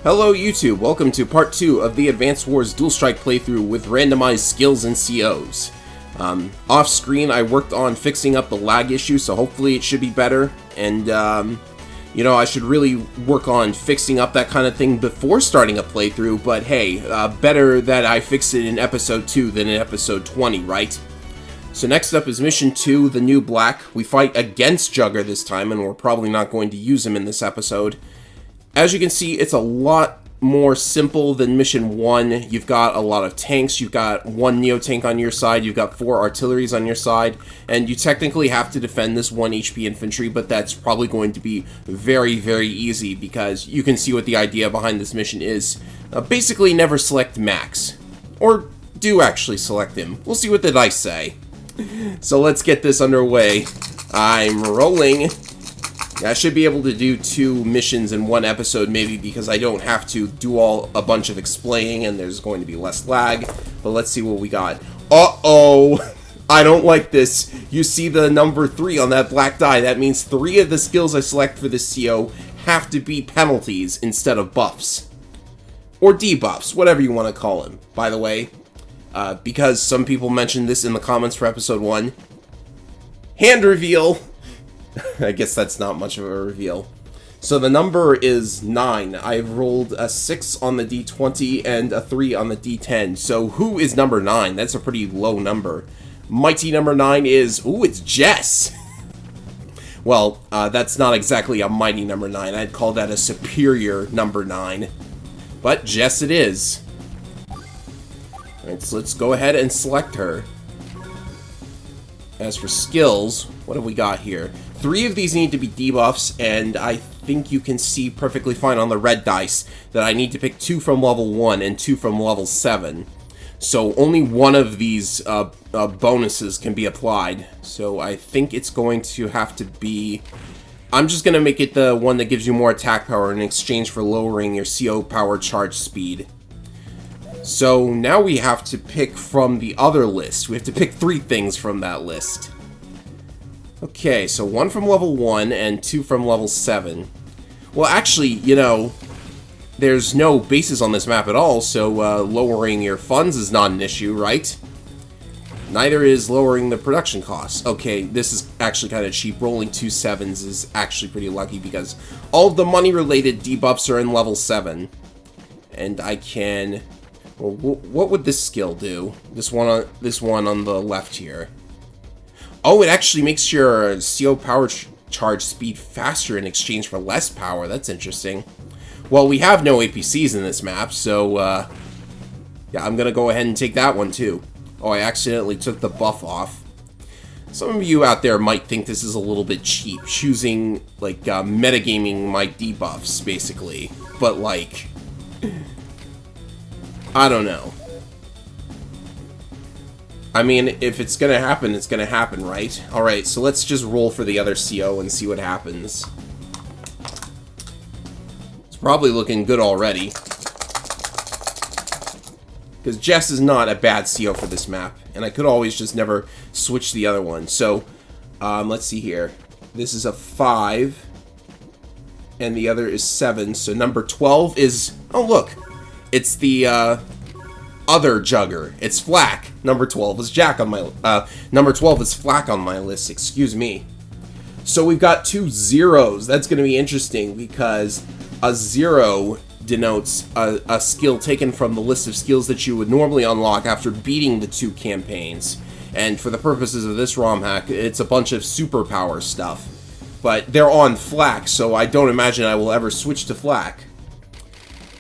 Hello YouTube, welcome to part 2 of the Advanced Wars Dual Strike playthrough with randomized skills and COs. Off screen I worked on fixing up the lag issue, so hopefully it should be better, and I should really work on fixing up that kind of thing before starting a playthrough, but hey, better that I fix it in episode 2 than in episode 20, right? So next up is mission 2, the new black. We fight against Jugger this time, and we're probably not going to use him in this episode. As you can see, it's a lot more simple than mission 1. You've got a lot of tanks, you've got 1 Neo-Tank on your side, you've got 4 artilleries on your side, and you technically have to defend this 1 HP infantry, but that's probably going to be very, very easy because you can see what the idea behind this mission is. Basically, never select Max. Or do actually select him. We'll see what the dice say. So let's get this underway. I'm rolling. I should be able to do 2 missions in 1 episode maybe because I don't have to do a bunch of explaining and there's going to be less lag. But let's see what we got. Uh-oh! I don't like this. You see the number 3 on that black die. That means 3 of the skills I select for this CO have to be penalties instead of buffs. Or debuffs, whatever you want to call them, by the way. Because some people mentioned this in the comments for episode 1. Hand reveal! I guess that's not much of a reveal. So the number is 9. I've rolled a 6 on the D20 and a 3 on the D10. So who is number 9? That's a pretty low number. Mighty number 9 is... Ooh, it's Jess! Well, that's not exactly a mighty number 9. I'd call that a superior number 9. But Jess it is. Alright, so let's go ahead and select her. As for skills, what have we got here? 3 of these need to be debuffs, and I think you can see perfectly fine on the red dice that I need to pick 2 from level 1 and 2 from level 7. So only one of these bonuses can be applied. So I think it's going to have to be... I'm just going to make it the one that gives you more attack power in exchange for lowering your CO power charge speed. So now we have to pick from the other list. We have to pick 3 things from that list. Okay, so 1 from level 1 and 2 from level 7. Well, actually, there's no bases on this map at all, so lowering your funds is not an issue, right? Neither is lowering the production costs. Okay, this is actually kind of cheap. Rolling 2 7s is actually pretty lucky because all of the money-related debuffs are in level 7. And I can... Well, what would this skill do? This one on the left here. Oh, it actually makes your CO power charge speed faster in exchange for less power. That's interesting. Well, we have no APCs in this map, so yeah, I'm gonna go ahead and take that one too. Oh, I accidentally took the buff off. Some of you out there might think this is a little bit cheap, choosing like metagaming my debuffs basically, but like. I don't know. I mean, if it's gonna happen, it's gonna happen, right? Alright, so let's just roll for the other CO and see what happens. It's probably looking good already. Because Jess is not a bad CO for this map, and I could always just never switch the other one. So, let's see here. This is a 5, and the other is 7, so number 12 is... Oh, look! It's the, other Jugger. It's Flak. Number 12 is Jack on my, number 12 is Flak on my list, excuse me. So we've got 2 zeros. That's going to be interesting because a 0 denotes a skill taken from the list of skills that you would normally unlock after beating the 2 campaigns. And for the purposes of this ROM hack, it's a bunch of superpower stuff. But they're on Flak, so I don't imagine I will ever switch to Flak.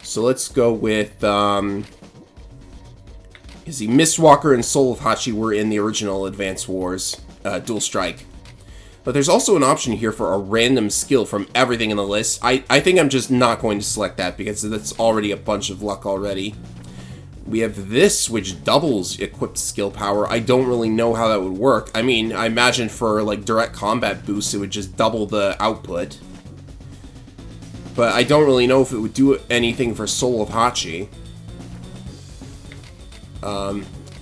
So let's go with, Mistwalker and Soul of Hachi were in the original Advanced Wars Dual Strike. But there's also an option here for a random skill from everything in the list. I think I'm just not going to select that because that's already a bunch of luck already. We have this, which doubles equipped skill power. I don't really know how that would work. I mean, I imagine for, like, direct combat boosts, it would just double the output. But I don't really know if it would do anything for Soul of Hachi.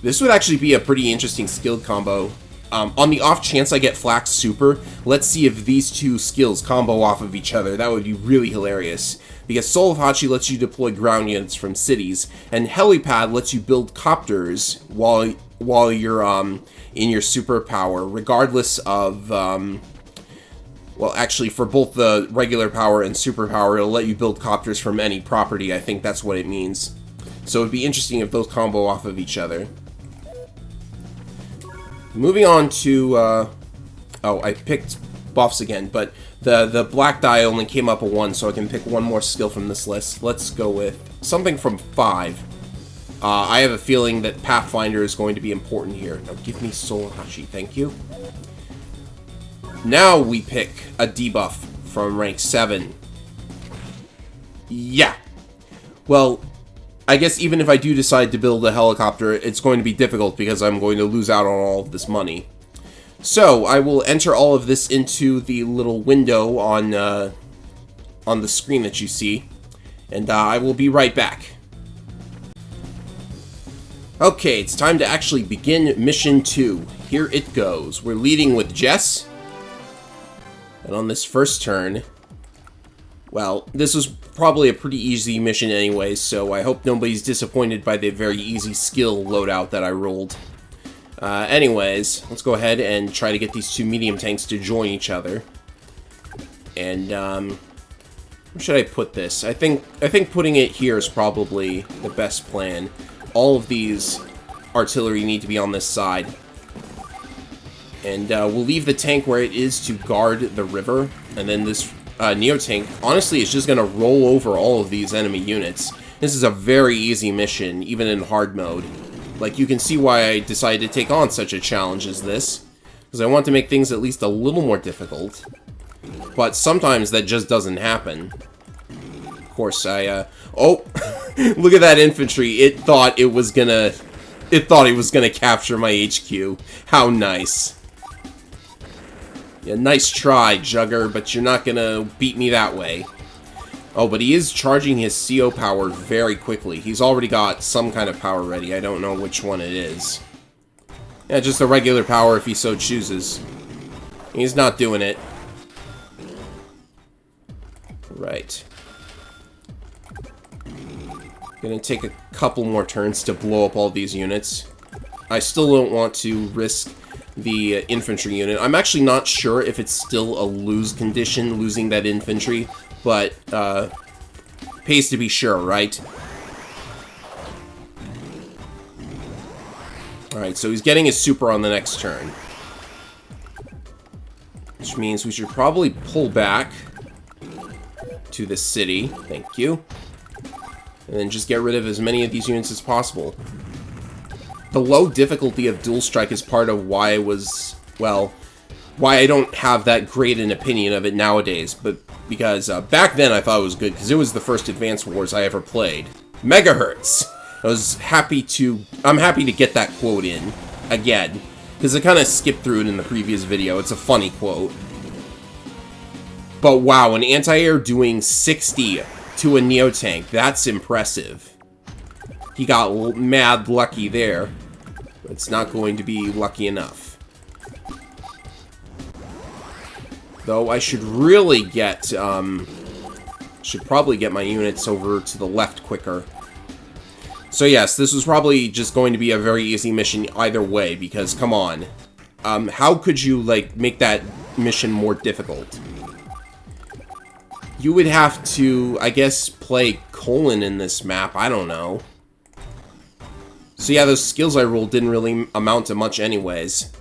This would actually be a pretty interesting skill combo. On the off chance I get Flak's super, let's see if these two skills combo off of each other. That would be really hilarious. Because Soul of Hachi lets you deploy ground units from cities, and Helipad lets you build copters while you're in your superpower, regardless of well, actually, for both the regular power and superpower, it'll let you build copters from any property. I think that's what it means. So it'd be interesting if those combo off of each other. Moving on to, oh, I picked buffs again, but the black die only came up a 1, so I can pick one more skill from this list. Let's go with something from 5. I have a feeling that Pathfinder is going to be important here. Now give me Soul Hachi, thank you. Now we pick a debuff from rank 7. Yeah. Well, I guess even if I do decide to build a helicopter, it's going to be difficult because I'm going to lose out on all of this money. So, I will enter all of this into the little window on the screen that you see, and I will be right back. Okay, it's time to actually begin Mission 2. Here it goes. We're leading with Jess. And on this first turn, well, this was probably a pretty easy mission anyway, so I hope nobody's disappointed by the very easy skill loadout that I rolled. Anyways, let's go ahead and try to get these two medium tanks to join each other. And, where should I put this? I think putting it here is probably the best plan. All of these artillery need to be on this side. And we'll leave the tank where it is to guard the river, and then this Neo-tank, honestly, is just going to roll over all of these enemy units. This is a very easy mission, even in hard mode. Like, you can see why I decided to take on such a challenge as this, because I want to make things at least a little more difficult. But sometimes that just doesn't happen. Of course, oh! Look at that infantry. It thought it was gonna capture my HQ. How nice. Yeah, nice try, Jugger, but you're not gonna beat me that way. Oh, but he is charging his CO power very quickly. He's already got some kind of power ready. I don't know which one it is. Yeah, just a regular power if he so chooses. He's not doing it. Right. Gonna take a couple more turns to blow up all these units. I still don't want to risk the infantry unit. I'm actually not sure if it's still a lose condition, losing that infantry, but pays to be sure, right? Alright, so he's getting his super on the next turn. Which means we should probably pull back to the city. Thank you. And then just get rid of as many of these units as possible. The low difficulty of Dual Strike is part of why I was, well, why I don't have that great an opinion of it nowadays, but because back then I thought it was good, because it was the first Advance Wars I ever played. Megahertz! I'm happy to get that quote in, again, because I kind of skipped through it in the previous video. It's a funny quote. But wow, an anti-air doing 60 to a Neo-tank, that's impressive. He got mad lucky there. It's not going to be lucky enough. Though I should really get, should probably get my units over to the left quicker. So yes, this was probably just going to be a very easy mission either way, because, come on. How could you, like, make that mission more difficult? You would have to, I guess, play colon in this map, I don't know. So yeah, those skills I rolled didn't really amount to much anyways.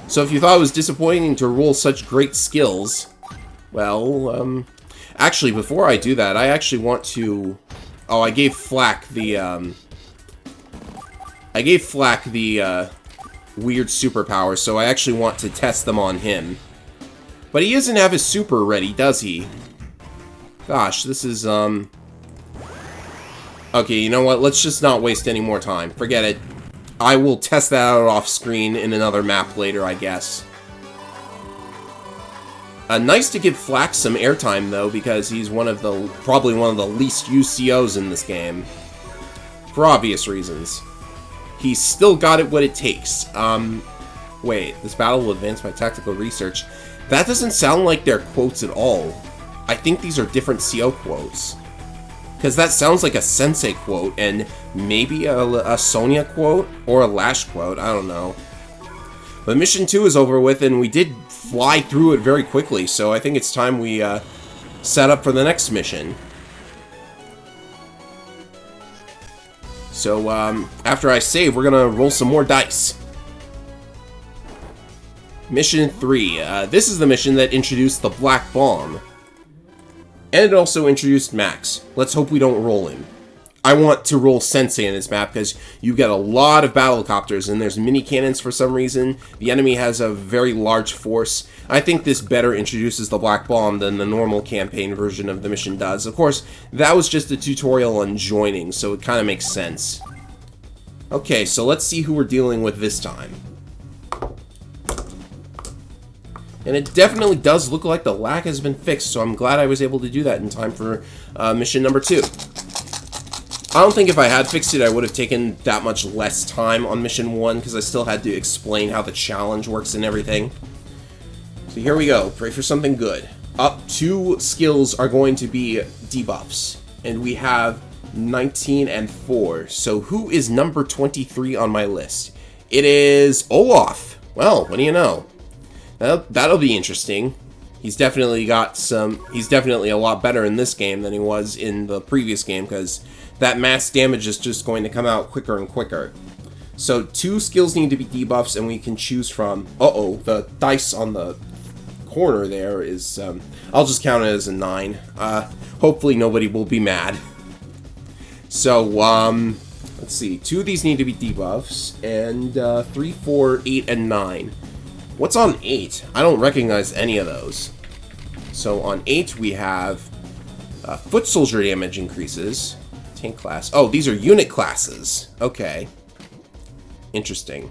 So if you thought it was disappointing to roll such great skills, well, actually, before I do that, I actually want to... Oh, I gave Flak the, weird superpower, so I actually want to test them on him. But he doesn't have his super ready, does he? Gosh, this is, Okay, you know what? Let's just not waste any more time. Forget it. I will test that out off screen in another map later, I guess. Nice to give Flak some airtime, though, because he's probably one of the least used COs in this game. For obvious reasons. He's still got it what it takes. Wait, this battle will advance my tactical research. That doesn't sound like they're quotes at all. I think these are different CO quotes. Because that sounds like a Sensei quote, and maybe a Sonya quote, or a Lash quote, I don't know. But Mission 2 is over with, and we did fly through it very quickly, so I think it's time we set up for the next mission. So, after I save, we're gonna roll some more dice. Mission 3. This is the mission that introduced the Black Bomb. And it also introduced Max. Let's hope we don't roll him. I want to roll Sensei in this map because you get a lot of battlecopters and there's mini cannons for some reason. The enemy has a very large force. I think this better introduces the Black Bomb than the normal campaign version of the mission does. Of course, that was just a tutorial on joining, so it kind of makes sense. Okay, so let's see who we're dealing with this time. And it definitely does look like the lag has been fixed, so I'm glad I was able to do that in time for mission number 2. I don't think if I had fixed it, I would have taken that much less time on mission 1, because I still had to explain how the challenge works and everything. So here we go. Pray for something good. Up 2 skills are going to be debuffs, and we have 19 and 4. So who is number 23 on my list? It is Olaf. Well, what do you know? That'll be interesting. He's definitely got some... He's definitely a lot better in this game than he was in the previous game, because that mass damage is just going to come out quicker and quicker. So 2 skills need to be debuffs, and we can choose from... Uh-oh, the dice on the corner there is... I'll just count it as a 9. Hopefully nobody will be mad. So, let's see. 2 of these need to be debuffs, and 3, 4, 8, and 9. What's on 8? I don't recognize any of those. So on 8 we have foot soldier damage increases. Tank class. Oh, these are unit classes. Okay. Interesting.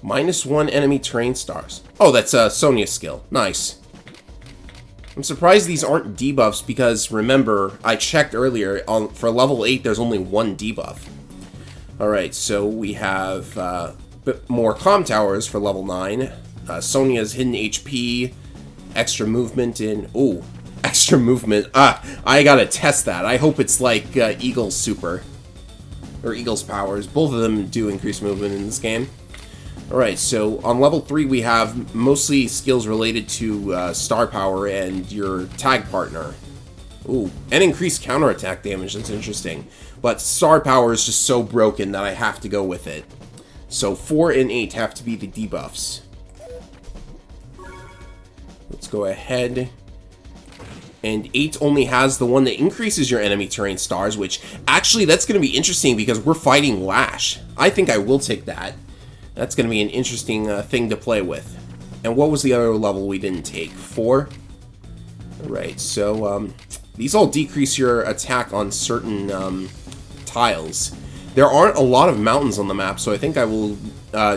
-1 enemy terrain stars. Oh, that's Sonya's skill. Nice. I'm surprised these aren't debuffs because, remember, I checked earlier, for level 8 there's only 1 debuff. Alright, so we have... bit more comm towers for level 9. Sonya's hidden HP, extra movement in... Ooh, extra movement. I gotta test that. I hope it's like Eagle's super. Or Eagle's powers. Both of them do increase movement in this game. Alright, so on level 3 we have mostly skills related to star power and your tag partner. Ooh, and increased counterattack damage. That's interesting. But star power is just so broken that I have to go with it. So 4 and 8 have to be the debuffs. Let's go ahead. And 8 only has the one that increases your enemy terrain stars, which actually that's going to be interesting because we're fighting Lash. I think I will take that. That's going to be an interesting thing to play with. And what was the other level we didn't take? 4? Alright, so these all decrease your attack on certain tiles. There aren't a lot of mountains on the map, so I think I will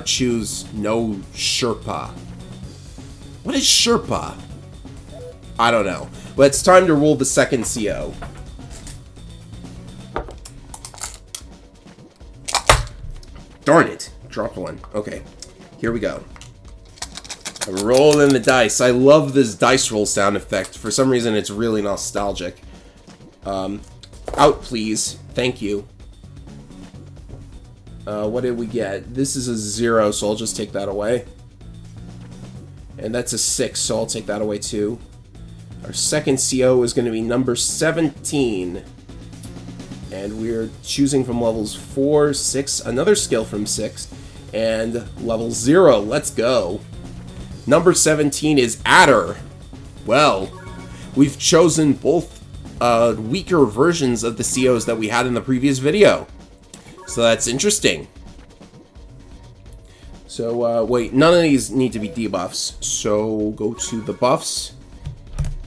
choose no Sherpa. What is Sherpa? I don't know. But it's time to roll the second CO. Darn it. Dropped one. Okay. Here we go. I'm rolling the dice. I love this dice roll sound effect. For some reason, it's really nostalgic. Out, please. Thank you. What did we get? This is a 0, so I'll just take that away. And that's a 6, so I'll take that away too. Our second CO is going to be number 17. And we're choosing from levels 4, 6, another skill from 6, and level 0. Let's go. Number 17 is Adder. Well, we've chosen both weaker versions of the COs that we had in the previous video. So that's interesting. So, wait, none of these need to be debuffs. So, go to the buffs.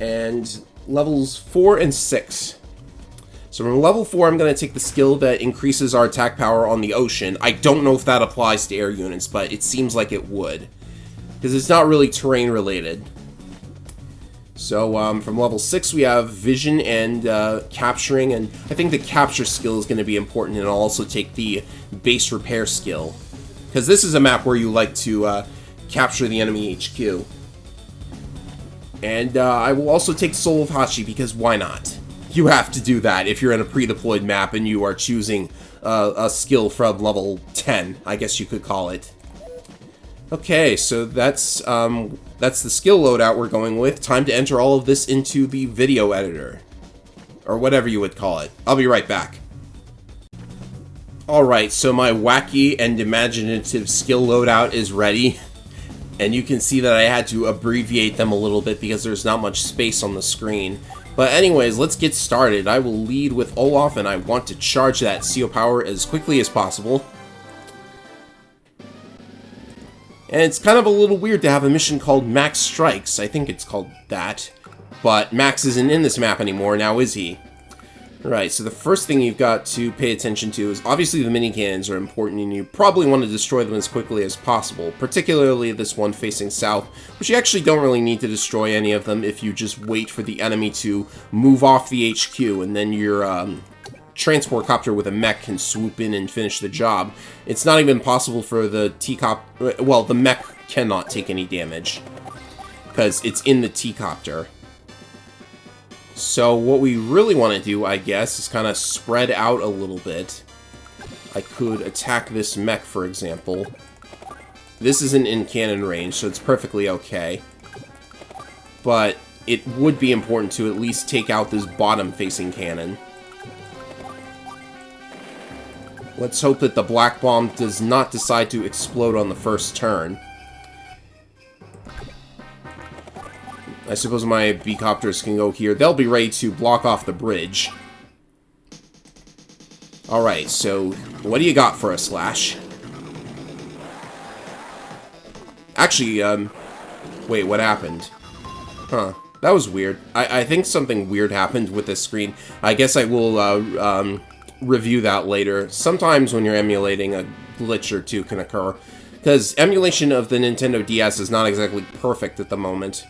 And levels 4 and 6. So from level 4, I'm going to take the skill that increases our attack power on the ocean. I don't know if that applies to air units, but it seems like it would. Because it's not really terrain related. So from level 6, we have vision and capturing. And I think the capture skill is going to be important. And I'll also take the base repair skill. Because this is a map where you like to capture the enemy HQ. And I will also take Soul of Hachi, because why not? You have to do that if you're in a pre-deployed map and you are choosing a skill from level 10, I guess you could call it. Okay, so that's the skill loadout we're going with. Time to enter all of this into the video editor. Or whatever you would call it. I'll be right back. Alright, so my wacky and imaginative skill loadout is ready. And you can see that I had to abbreviate them a little bit because there's not much space on the screen. But anyways, let's get started. I will lead with Olaf, and I want to charge that CO power as quickly as possible. And it's kind of a little weird to have a mission called Max Strikes. I think it's called that. But Max isn't in this map anymore, now is he? Right, so the first thing you've got to pay attention to is obviously the mini cannons are important, and you probably want to destroy them as quickly as possible, particularly this one facing south, which you actually don't really need to destroy any of them if you just wait for the enemy to move off the HQ, and then your transport copter with a mech can swoop in and finish the job. It's not even possible for the T-copter, well, the mech cannot take any damage, because it's in the T-copter. So what we really want to do, I guess, is kind of spread out a little bit. I could attack this mech, for example. This isn't in cannon range, so it's perfectly okay. But it would be important to at least take out this bottom-facing cannon. Let's hope that the black bomb does not decide to explode on the first turn. I suppose my B-copters can go here. They'll be ready to block off the bridge. Alright, so what do you got for us, Slash? Actually, wait, what happened? Huh, that was weird. I think something weird happened with this screen. I guess I will, review that later. Sometimes when you're emulating, a glitch or two can occur. Because emulation of the Nintendo DS is not exactly perfect at the moment.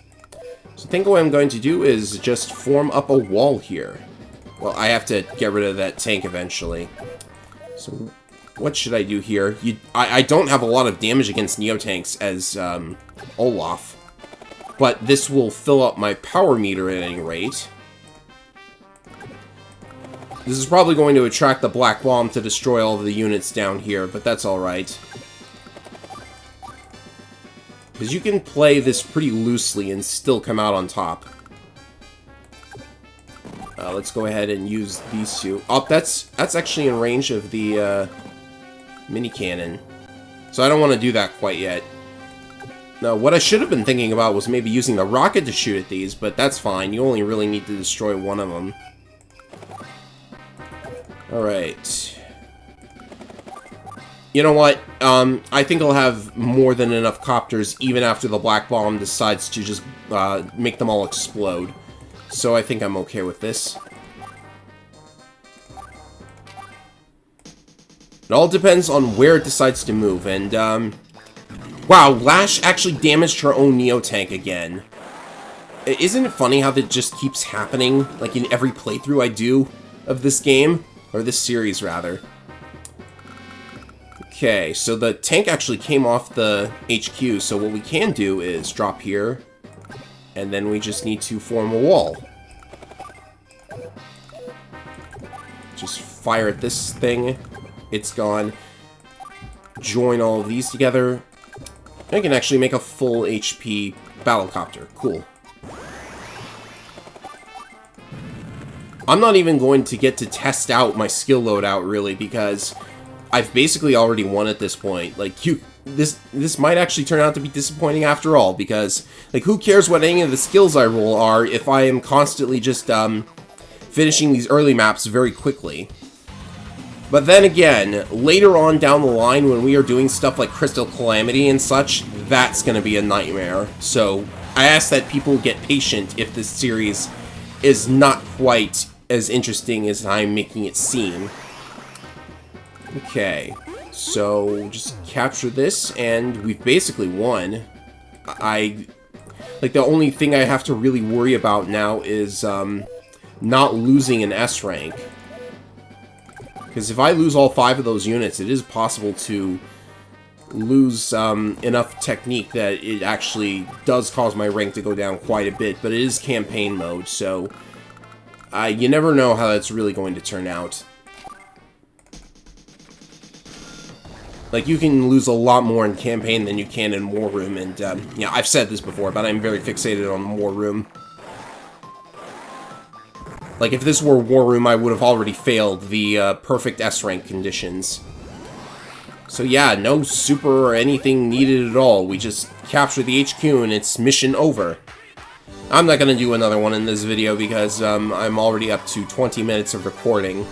So I think what I'm going to do is just form up a wall here. Well, I have to get rid of that tank eventually. So what should I do here? I don't have a lot of damage against Neo-tanks as Olaf. But this will fill up my power meter at any rate. This is probably going to attract the black bomb to destroy all of the units down here, but that's alright. Because you can play this pretty loosely and still come out on top. Let's go ahead and use these two. Oh, that's actually in range of the mini cannon. So I don't want to do that quite yet. No, what I should have been thinking about was maybe using the rocket to shoot at these, but that's fine. You only really need to destroy one of them. Alright. You know what? I think I'll have more than enough copters even after the black bomb decides to just make them all explode. So I think I'm okay with this. It all depends on where it decides to move, and wow, Lash actually damaged her own Neo-tank again. Isn't it funny how that just keeps happening, like in every playthrough I do of this game? Or this series, rather. Okay, so the tank actually came off the HQ, so what we can do is drop here, and then we just need to form a wall. Just fire at this thing. It's gone. Join all of these together. I can actually make a full HP battlecopter. Cool. I'm not even going to get to test out my skill loadout, really, because I've basically already won at this point. Like, this might actually turn out to be disappointing after all, because, like, who cares what any of the skills I roll are if I am constantly just, finishing these early maps very quickly. But then again, later on down the line, when we are doing stuff like Crystal Calamity and such, that's gonna be a nightmare. So, I ask that people get patient if this series is not quite as interesting as I'm making it seem. Okay, so just capture this, and we've basically won. Like, the only thing I have to really worry about now is, not losing an S rank. Because if I lose all 5 of those units, it is possible to lose enough technique that it actually does cause my rank to go down quite a bit, but it is campaign mode, so you never know how that's really going to turn out. Like, you can lose a lot more in campaign than you can in War Room, and, yeah, I've said this before, but I'm very fixated on War Room. Like, if this were War Room, I would have already failed the perfect S-rank conditions. So yeah, no super or anything needed at all. We just capture the HQ and it's mission over. I'm not going to do another one in this video because I'm already up to 20 minutes of recording.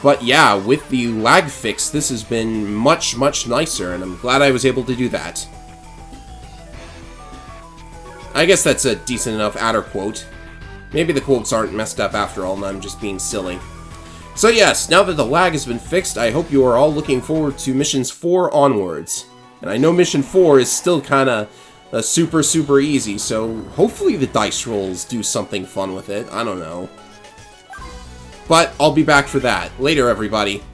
But yeah, with the lag fix, this has been much, much nicer, and I'm glad I was able to do that. I guess that's a decent enough adder quote. Maybe the quotes aren't messed up after all, and I'm just being silly. So yes, now that the lag has been fixed, I hope you are all looking forward to missions 4 onwards. And I know mission 4 is still kind of super, super easy, so hopefully the dice rolls do something fun with it. I don't know. But I'll be back for that. Later, everybody.